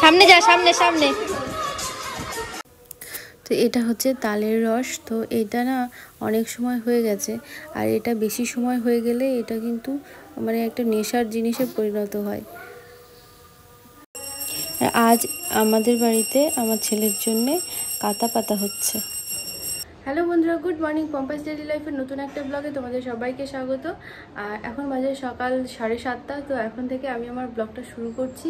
সামনে যা, সামনে সামনে। তো এটা হচ্ছে তালের রস। তো এটা না অনেক সময় হয়ে গেছে, আর এটা বেশি সময় হয়ে গেলে এটা কিন্তু মানে একটা নেশার জিনিসে পরিণত হয়। আজ আমাদের বাড়িতে আমার ছেলের জন্যে কাতা পাতা হচ্ছে। হ্যালো বন্ধুরা, গুড মর্নিং। পম্পাস ডেইলি লাইফের নতুন একটা ব্লগে তোমাদের সবাইকে স্বাগত। আর এখন বাজে সকাল 7:30। তো এখন থেকে আমি আমার ব্লগটা শুরু করছি।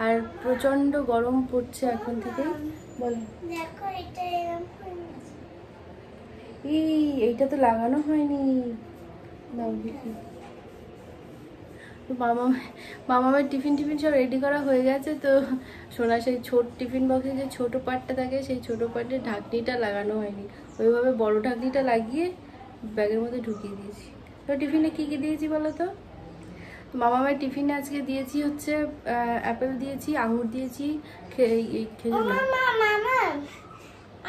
আর প্রচণ্ড গরম পড়ছে এখন থেকেই। বলো, এইটা তো লাগানো হয়নি। তো মামামের টিফিন সব রেডি করা হয়ে গেছে। তো সোনা সেই টিফিন বক্সে যে ছোটো পার্টটা থাকে, সেই ছোটো পার্টের ঢাকনিটা লাগানো হয়নি। ওইভাবে বড় ঢাকনিটা লাগিয়ে ব্যাগের মধ্যে ঢুকিয়ে দিয়েছি। তো টিফিনে কী কী দিয়েছি বলো তো? মামামের টিফিনে আজকে দিয়েছি হচ্ছে অ্যাপেল দিয়েছি, আঙুর দিয়েছি, খেজুর না।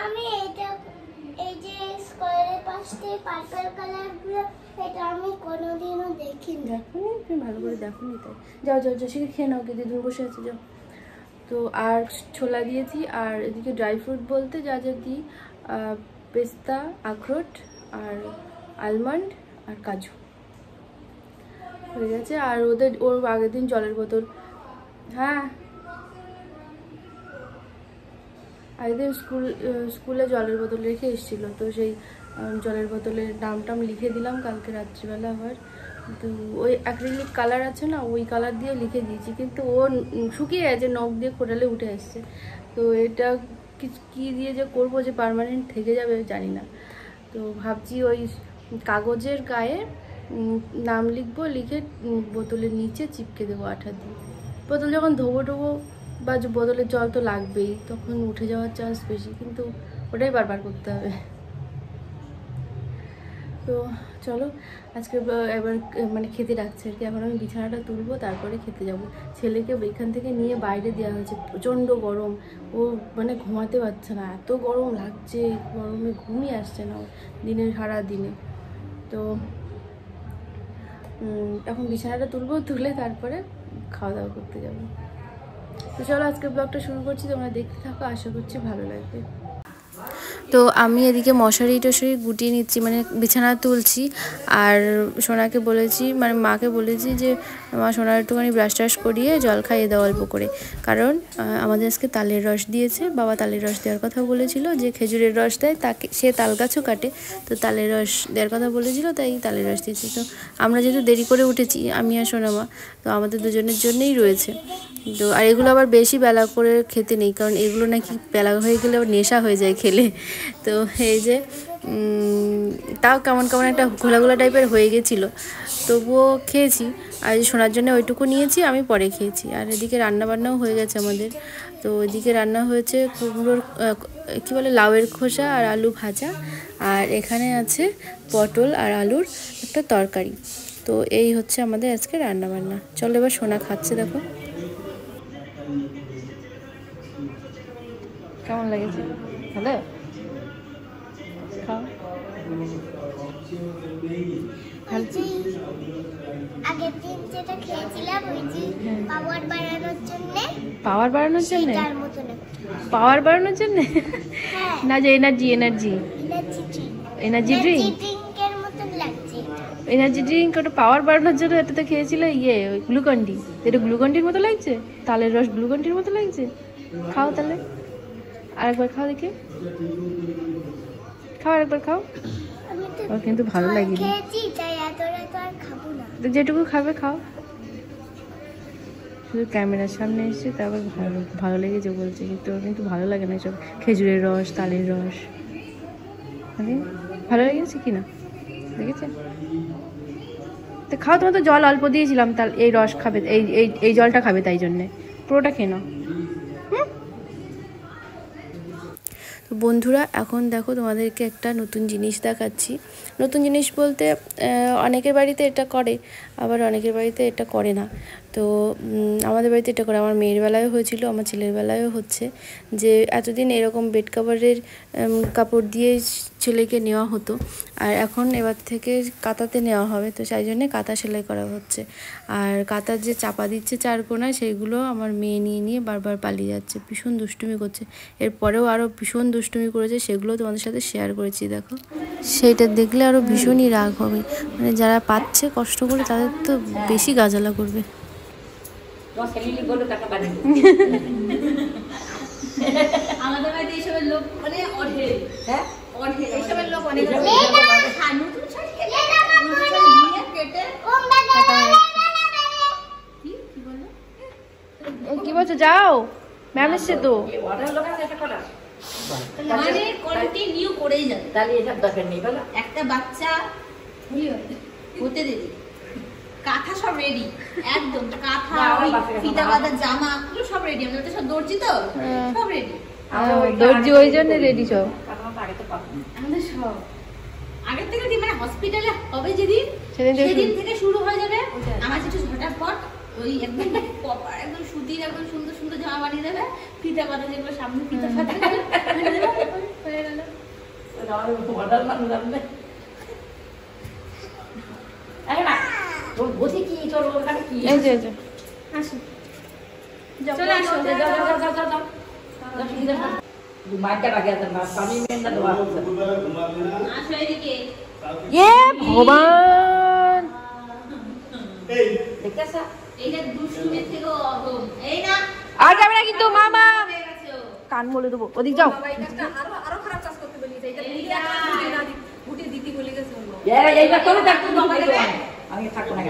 আমি এই যে স্কয়ারের পাশে পার্পল কালারগুলো, এটা আমি কোনোদিনও দেখিনি। দেখোনি? তুমি ভালো করে দেখোনি তাই। যাও যাও যাও, সেটা খেয়ে নাও, কি দিদুর বসে আছে, যাও। তো আর ছোলা দিয়েছি। আর এদিকে ড্রাই ফ্রুট বলতে যা যা দিই, পেস্তা, আখরোট, আর আলমন্ড, আর কাজু হয়ে গেছে। আর ওর আগের দিন জলের বোতল, হ্যাঁ আগের স্কুলে জলের বোতল রেখে এসেছিলো। তো সেই জলের বোতলের নাম লিখে দিলাম কালকে রাত্রিবেলা। আবার তো ওই অ্যাক্রিলিক কালার আছে না, ওই কালার দিয়ে লিখে দিয়েছি, কিন্তু ও শুকিয়ে গেছে, নখ দিয়ে খোঁটালে উঠে আসছে। তো এটা কী দিয়ে যে করবো যে পার্মানেন্ট থেকে যাবে জানি না। তো ভাবছি ওই কাগজের গায়ে নাম লিখবো, লিখে বোতলের নিচে চিপকে দেবো আঠা দিয়ে। বোতল যখন ধোবো বা বোতলের জল তো লাগবেই, তখন উঠে যাওয়ার চান্স বেশি, কিন্তু ওটাই বারবার করতে হবে। তো চলো আজকে এবার মানে খেতে ডাকছে আর কি। এখন আমি বিছানাটা তুলবো, তারপরে খেতে যাব। ছেলেকে এখান থেকে নিয়ে বাইরে দেওয়া হয়েছে, প্রচণ্ড গরম। ও মানে ঘুমাতে পারছে না, এত গরম লাগছে, গরমে ঘুমই আসছে না দিনের সারা দিনে। তো এখন বিছানাটা তুলে তারপরে খাওয়া দাওয়া করতে যাবো। তো চলো আজকে ব্লগটা শুরু করছি, তোমরা দেখতে থাকো, আশা করছি ভালো লাগবে। তো আমি এদিকে মশারি টশারি গুটিয়ে নিচ্ছি, মানে বিছানা তুলছি। আর সোনাকে বলেছি, মানে মাকে বলেছি যে মা সোনার একটুখানি ব্রাশ টাশ করিয়ে জল খাইয়ে দাও অল্প করে, কারণ আমাদের আজকে তালের রস দিয়েছে। বাবা তালের রস দেওয়ার কথা বলেছিল, যে খেজুরের রস দেয় তাকে, সে তাল গাছও কাটে, তো তালের রস দেওয়ার কথা বলেছিল, তাই তালের রস দিয়েছি। তো আমরা যেহেতু দেরি করে উঠেছি, আমি আর সোনামা, তো আমাদের দুজনের জন্যই রয়েছে। তো আর এগুলো আবার বেশি বেলা করে খেতে নেই, কারণ এগুলো নাকি বেলা হয়ে গেলে নেশা হয়ে যায় খেলে। তো এই যে তাও কেমন কেমন একটা ঘোলা টাইপের হয়ে গেছিলো, তবুও খেয়েছি। আর শোনার জন্য ওইটুকু নিয়েছি, আমি পরে খেয়েছি। আর এদিকে রান্নাবান্নাও হয়ে গেছে আমাদের। তো এদিকে রান্না হয়েছে কুমড়োর কী বলে লাউয়ের খোসা আর আলু ভাজা, আর এখানে আছে পটল আর আলুর একটা তরকারি। তো এই হচ্ছে আমাদের আজকে রান্নাবান্না। চলো এবার সোনা খাচ্ছে, দেখো কেমন লেগেছে। ভালো খাও। আগের দিন যেটা খেয়েছিলাম ওই যে পাওয়ার বাড়ানোর জন্য, পাওয়ার বাড়ানোর জন্য না, যে এনার্জি ড্রিঙ্কের মতন লাগছে। এনার্জি ড্রিঙ্ক, ওটা পাওয়ার বাড়ানোর জন্য। এটা তো খেয়েছিল গ্লুকন ডি, এটা গ্লুকন-ডির মতো লাগছে, তালের রস গ্লুকন-ডির মতো লাগছে। খাও তাহলে, আরেকবার খাও দেখি, খাও আরেকবার খাও। ওর কিন্তু ভালো লাগেনি, যেটুকু খাবে খাও। শুধু ক্যামেরার সামনে এসছে তারপর ভালো লেগেছে বলছে, কিন্তু ওর কিন্তু ভালো লাগে না এসব খেজুরের রস, তালের রস। মানে ভালো লেগেছে কি না দেখেছে। তো খাও, তোমার তো জল অল্প দিয়েছিলাম, তাহলে এই রস খাবে, এই জলটা খাবে, তাই জন্যে পুরোটা খেয়ে নাও। তো বন্ধুরা, এখন দেখো তোমাদেরকে একটা নতুন জিনিস দেখাচ্ছি। নতুন জিনিস বলতে অনেকের বাড়িতে এটা করে, আবার অনেকের বাড়িতে এটা করে না। তো আমাদের বাড়িতে এটা করে, আমার মেয়ের বেলায়ও হয়েছিল, আমার ছেলের বেলায়ও হচ্ছে, যে এতদিন এরকম বেড কাভারের কাপড় দিয়ে ছেলেকে নেওয়া হতো, আর এখন এবার থেকে কাঁথাতে নেওয়া হবে, তো সেই জন্যে কাঁথা সেলাই করা হচ্ছে। আর কাঁথার যে চাপা দিচ্ছে চারকোনায়, সেইগুলো আমার মেয়ে নিয়ে নিয়ে বারবার পালিয়ে যাচ্ছে, ভীষণ দুষ্টুমি করছে। এরপরেও আরও ভীষণ দুষ্টুমি করেছে, সেগুলো তোমাদের সাথে শেয়ার করেছি, দেখো। সেইটা দেখলে আরও ভীষণই রাগ হবে, মানে যারা পাচ্ছে কষ্ট করে তাদের তো বেশি গাজালা করবে। আমাদের বাড়িতে এইসবের লোক মানে অঢেল, হ্যাঁ অঢেল, এইসবের লোক অনেক কি বলছো, যাও ম্যাম এসছে তো, মানে কন্টিনিউ করেই যাবে, তাহলে এসব দরকার নেই বলো। একটা বাচ্চা হতে দেবে, কাঁথা সব রেডি, একদম কাঁথা, ফিতা বাঁধা জামা এগুলো সব রেডি। আমরা তো সব দর্জি, তো সব রেডি, দর্জি ওই জন্য রেডি সব। আমাদের সব আগের থেকে মানে হসপিটালে হবে যেদিন, সেদিন থেকে শুরু হয়ে যাবে। আমার কিছু ঝটাফট ওই একদম প্রপার একদম সুতির একদম সুন্দর সুন্দর জামা বানিয়ে দেবে, ফিতা বাঁধা যেগুলো সামনে ফিতা ফাটা হয়ে গেল। ভগবান, আর যাবে না কিন্তু মামা, কান বলে দেবো, ওদিক যাও। আমি থাকবো না,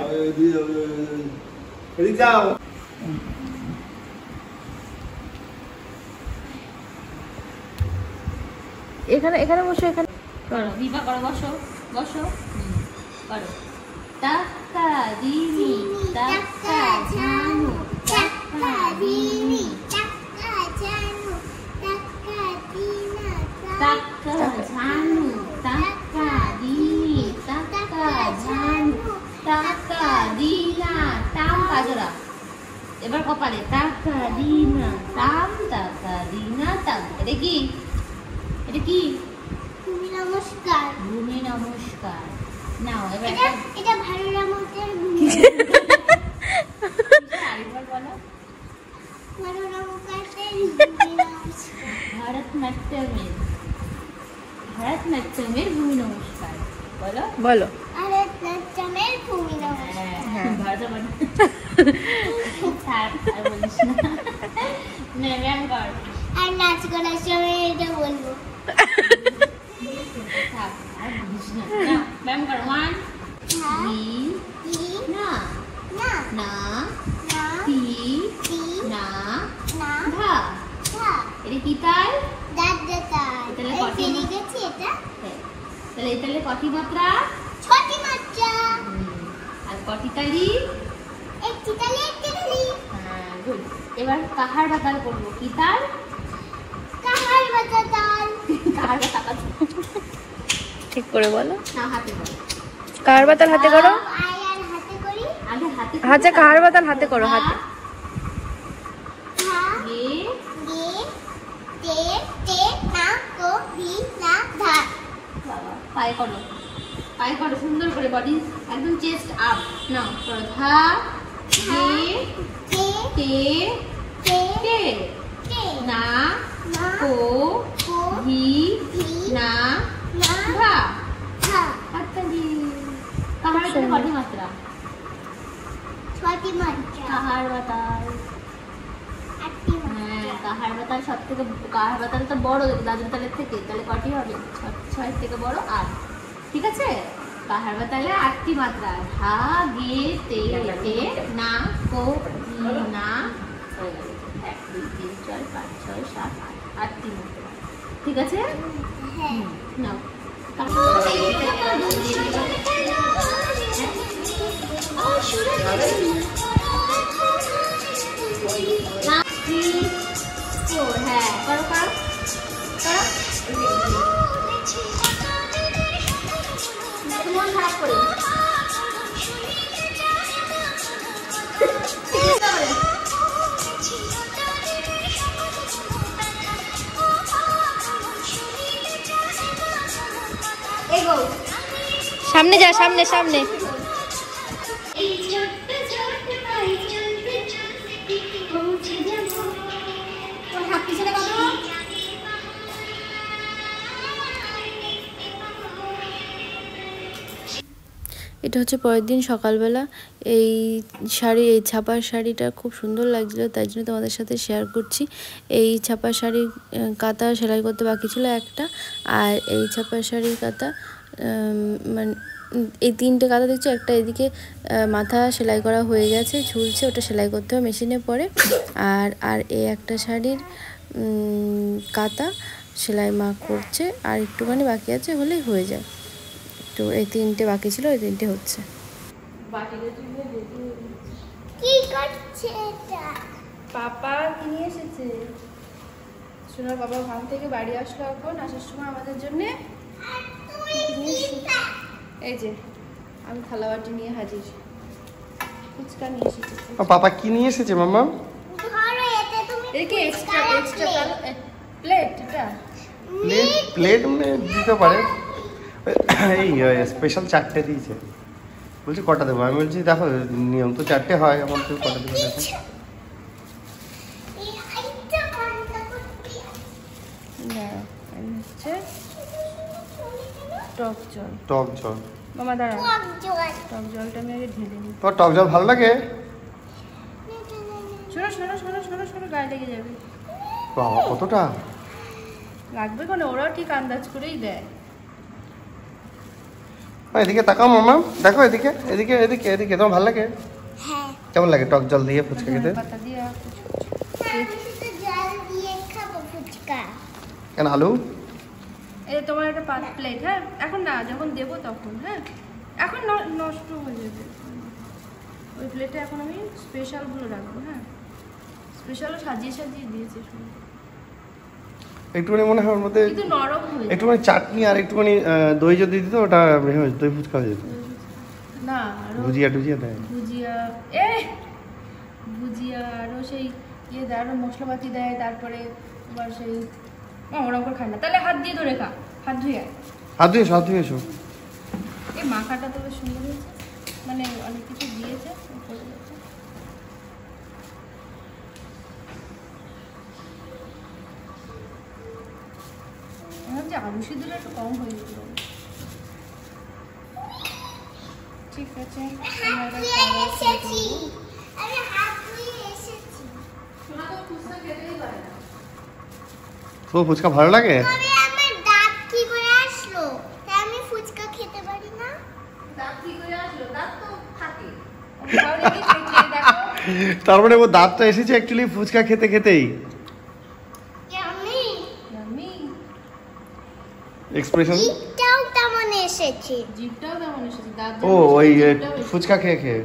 এখানে এখানে বসো, এখানে করো বিবা করো, বসো বসো করো। টাকা দিনি টাকা জানো, টাকা দিনি টাকা জানো, টাকা দিনা টাকা জানো, টাকা দিনি টাকা জানো, টাকা দিনা টাম কাজরা। এবার কপালে টাকা দিনা টাম, টাকা দিনা টাম। এটা কি, এটা কি? ভূমি নমস্কার। ভূমি নমস্কার। নাও এবার এটা ভারত নামকের ভূমি। আরেকবার বলো। ভারত নামকের ভূমি নমস্কার। ভারতনাট্যমের ভূমি নমস্কার বলো, বলো। ভারতনাট্যমের ভূমি নমস্কার। হ্যাঁ ভারতনাট্যম। আর বলিস না, ব্যায়াম কর। আর নাচ করার সময় এটা বলবো। আর বলিস না, ব্যায়াম কর। 1 2 না না না না তি তি না না ধা। ধা এটা কি তাল? দাদা তাহলে এই কটি ফেলে গেছি এটা। তাহলে এই তালে কটি মাত্রা? ছটি মাত্রা। আর কটি তালি? একটি তালি একটি তালি। হ্যাঁ গুড। এবার কাহার বাতাল করবো। কি তাল? কাহার বাতা তাল। কাহার বাতাল ঠিক করে বলো। না হাতে করো। কাহার বাতাল হাতে করো। আয় আর হাতে করি। আগে হাতে হাতে কাহার বাতাল হাতে করো, হাতে। ধা গে গে তে তে না কো ভি না ধা। বাবা পায়ে করো, পায়ে করো সুন্দর করে, বডি একদম চেস্ট আপ। নাও করো। ধা গে তে তে তে তে তে না না কো কো ভি ভি না না ধা। ধা। হাততালি। কাহার বাতাল কটি মাত্রা? ছটি মাত্রা। কাহার বাতাল। আটটি মাত্রা। হ্যাঁ কাহার বাতাল সব থেকে, কাহার বাতাল তো বড় দাদুর তালের থেকে, তাহলে কটি হবে? 6 থেকে বড় 8। ঠিক আছে, কাহার বাতালে 8টি মাত্রা। ধা গে তে তে না কো ভি না। 1 2 3 4 5 6 7 8 8টি মাত্রা। ঠিক আছে, হ্যাঁ। নাও। হ্যাঁ করো করো করো। মন খারাপ করে করে এগো সামনে যা, সামনে সামনে। এটা হচ্ছে পরের দিন সকালবেলা। এই শাড়ি, এই ছাপার শাড়িটা খুব সুন্দর লাগছিলো, তাই জন্য তোমাদের সাথে শেয়ার করছি। এই ছাপার শাড়ি কাঁথা সেলাই করতে বাকি ছিল একটা, আর এই ছাপার শাড়ির কাঁথা মানে এই 3টে কাঁথা দেখছো, একটা এদিকে মাথা সেলাই করা হয়ে গেছে, ঝুলছে, ওটা সেলাই করতে হবে মেশিনে পরে। আর এই একটা শাড়ির কাঁথা সেলাই মা করছে, আর একটুখানি বাকি আছে, হলেই হয়ে যায়। তো এই 3টে বাকি ছিল, এই 3টে হচ্ছে। কি করছে এটা? পাপা কি নিয়ে এসেছে? সোনার বাবা ওখান থেকে বাড়ি আসলো, এখন আসার সময় আমাদের জন্য এই যে আমি থালা বাটি নিয়ে হাজির, ফুচকা নিয়ে এসেছে। পাপা কি নিয়ে এসেছে মাম্মা? ধরো এতে তুমি এদিকে এক্সট্রা প্লেট, এটা প্লেট মানে দিতে পারে, এই স্পেশাল 4টে দিয়েছে। বলছি কটা দেবো? আমি বলছি দেখো নিয়ম তো 4টে হয়, আমার তো কটা দেবো দেখো। এই আইটা কানটা করতে হচ্ছে টক জল। টক জল মামা দাঁড়া, জল টক জলটা আমি আগে ঢেলে নিই। তোমার টক জল ভালো লাগে? শোনো শোনো শোনো শোনো শোনো, গায়ে লেগে যাবে। বাবা কতটা লাগবে কেন, ওরাও ঠিক আন্দাজ করেই দেয়। এদিকে তাকাও মামা, দেখো এদিকে এদিকে এদিকে এদিকে, তোমার ভালো লাগে? হ্যাঁ কেমন লাগে টক জল দিয়ে ফুচকা খেতে? পাতা দিয়ে আমি শুধু জল দিয়ে খাবো ফুচকা। কেন আলু? এই তোমার একটা প্লেট, হ্যাঁ এখন না, যখন দেবো তখন, হ্যাঁ এখন নষ্ট হয়ে যাবে। ওই প্লেটে এখন আমি স্পেশালগুলো রাখবো, হ্যাঁ স্পেশালও সাজিয়ে সাজিয়ে দিয়েছে শুনে, একটুখানি মনে হয় ওর মধ্যে কিন্তু নরম হয়ে একটুখানি চাটনি আর একটুখানি দই যদি দিত, ওটা দই ফুচকা হয়ে যেত। না আরো ভুজিয়া টুজিয়া দেয়। ভুজিয়া, ভুজিয়া আরও সেই ইয়ে দেয়, আরও মশলাপাতি দেয়, তারপরে তোমার সেই ওরকম করে খায় না। তাহলে হাত দিয়ে ধরে খা, হাত ধুয়ে আয়। হাত ধুয়ে হাত ধুয়ে এসো। এই মাখাটা তো বেশ সুন্দর হয়েছে, মানে অনেক কিছু দিয়েছে করে দিয়েছে। আমার যে আলু সিদ্ধটা একটু কম হয়ে যেত। ঠিক আছে, আমরা এবার খাওয়া দাওয়া শুরু এসেছি, করবো। আমি হাত ধুয়ে এসেছি। তো ফুচকা ভালো লাগে? তবে আমার দাঁত কি করে আসলো? তাই আমি ফুচকা খেতে পারি না। দাঁত কি করে আসলো? দাঁত তো থাকে। তাহলে কি খেয়ে দেখো। তার মানে ও দাঁতটা এসেছে অ্যাকচুয়ালি ফুচকা খেতে খেতেই। আমি আমি এক্সপ্রেশন জিভটাও তেমন এসেছে। জিভটাও তেমন এসেছে, দাঁত ও যেমন ওই এসেছে, জিভটাও এসেছে। ফুচকা খেয়ে খেয়ে।